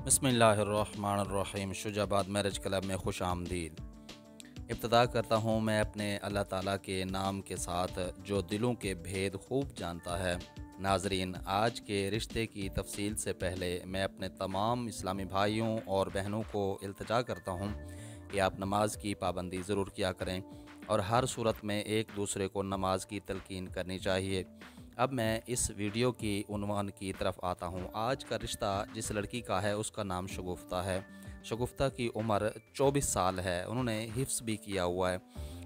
बिस्मिल्लाहिर्रहमानिर्रहीम। Shujabad marriage club में खुश आमदीद। इब्तदा करता हूँ मैं अपने अल्लाह ताला के नाम के साथ जो दिलों के भेद खूब जानता है। नाजरीन, आज के रिश्ते की तफसील से पहले मैं अपने तमाम इस्लामी भाइयों और बहनों को इल्तिजा करता हूँ कि आप नमाज की पाबंदी ज़रूर किया करें और हर सूरत में एक दूसरे को नमाज की तलकीन करनी चाहिए। अब मैं इस वीडियो की उन्वान की तरफ आता हूँ। आज का रिश्ता जिस लड़की का है उसका नाम शगुफ्ता है। शगुफ्ता की उम्र 24 साल है। उन्होंने हिफ्स भी किया हुआ है।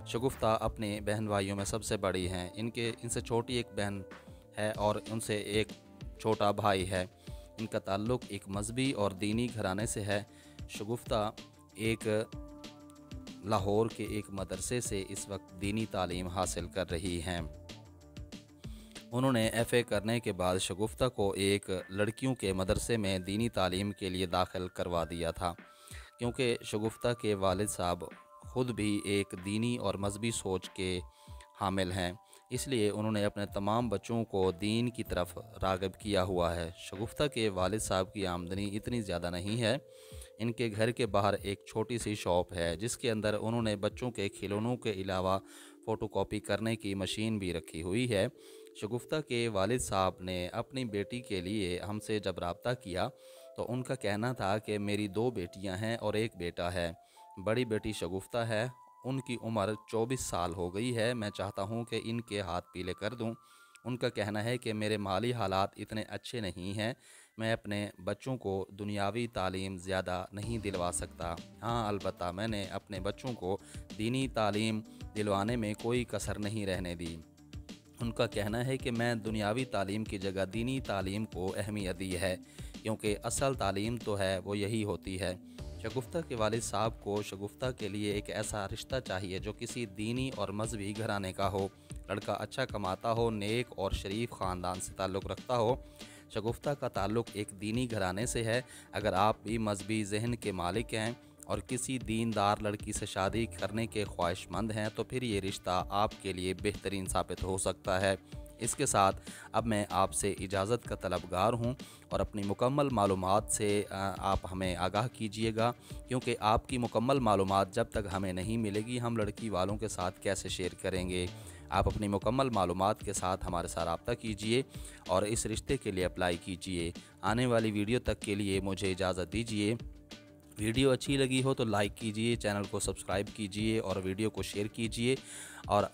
शगुफ्ता अपने बहन भाइयों में सबसे बड़ी हैं। इनसे छोटी एक बहन है और उनसे एक छोटा भाई है। इनका ताल्लुक़ एक मजहबी और दीनी घराने से है। शगुफ्ता एक लाहौर के एक मदरसे से इस वक्त दीनी तालीम हासिल कर रही हैं। उन्होंने एफ़ए करने के बाद शगुफ्ता को एक लड़कियों के मदरसे में दीनी तालीम के लिए दाखिल करवा दिया था। क्योंकि शगुफ्ता के वालिद साहब ख़ुद भी एक दीनी और मजहबी सोच के हामिल हैं, इसलिए उन्होंने अपने तमाम बच्चों को दीन की तरफ राग़िब किया हुआ है। शगुफ्ता के वालिद साहब की आमदनी इतनी ज़्यादा नहीं है। इनके घर के बाहर एक छोटी सी शॉप है जिसके अंदर उन्होंने बच्चों के खिलौनों के अलावा फ़ोटोकॉपी करने की मशीन भी रखी हुई है। शगुफ्ता के वालिद साहब ने अपनी बेटी के लिए हमसे जब रब्ता किया तो उनका कहना था कि मेरी 2 बेटियां हैं और एक बेटा है। बड़ी बेटी शगुफ्ता है, उनकी उम्र 24 साल हो गई है। मैं चाहता हूं कि इनके हाथ पीले कर दूं। उनका कहना है कि मेरे माली हालात इतने अच्छे नहीं हैं, मैं अपने बच्चों को दुनियावी तालीम ज़्यादा नहीं दिलवा सकता। हाँ, अलबत्ता मैंने अपने बच्चों को दीनी तालीम दिलवाने में कोई कसर नहीं रहने दी। उनका कहना है कि मैं दुनियावी तालीम की जगह दीनी तालीम को अहमियत दी है, क्योंकि असल तालीम तो है वो यही होती है। शगुफ्ता के वालिद साहब को शगुफ्ता के लिए एक ऐसा रिश्ता चाहिए जो किसी दीनी और मजहबी घराने का हो। लड़का अच्छा कमाता हो, नेक और शरीफ ख़ानदान से ताल्लुक़ रखता हो। शगुफ्ता का ताल्लुक़ एक दीनी घराने से है। अगर आप भी मजहबी जहन के मालिक हैं और किसी दीनदार लड़की से शादी करने के ख्वाहिशमंद हैं तो फिर ये रिश्ता आपके लिए बेहतरीन साबित हो सकता है। इसके साथ अब मैं आपसे इजाज़त का तलबगार हूँ और अपनी मुकम्मल मालूमात से आप हमें आगाह कीजिएगा, क्योंकि आपकी मुकम्मल मालूमात जब तक हमें नहीं मिलेगी हम लड़की वालों के साथ कैसे शेयर करेंगे। आप अपनी मुकम्मल मालूमात के साथ हमारे साथ रब्ता कीजिए और इस रिश्ते के लिए अप्लाई कीजिए। आने वाली वीडियो तक के लिए मुझे इजाज़त दीजिए। वीडियो अच्छी लगी हो तो लाइक कीजिए, चैनल को सब्सक्राइब कीजिए और वीडियो को शेयर कीजिए। और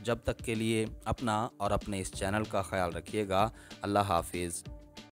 जब तक के लिए अपना और अपने इस चैनल का ख्याल रखिएगा। अल्लाह हाफिज़।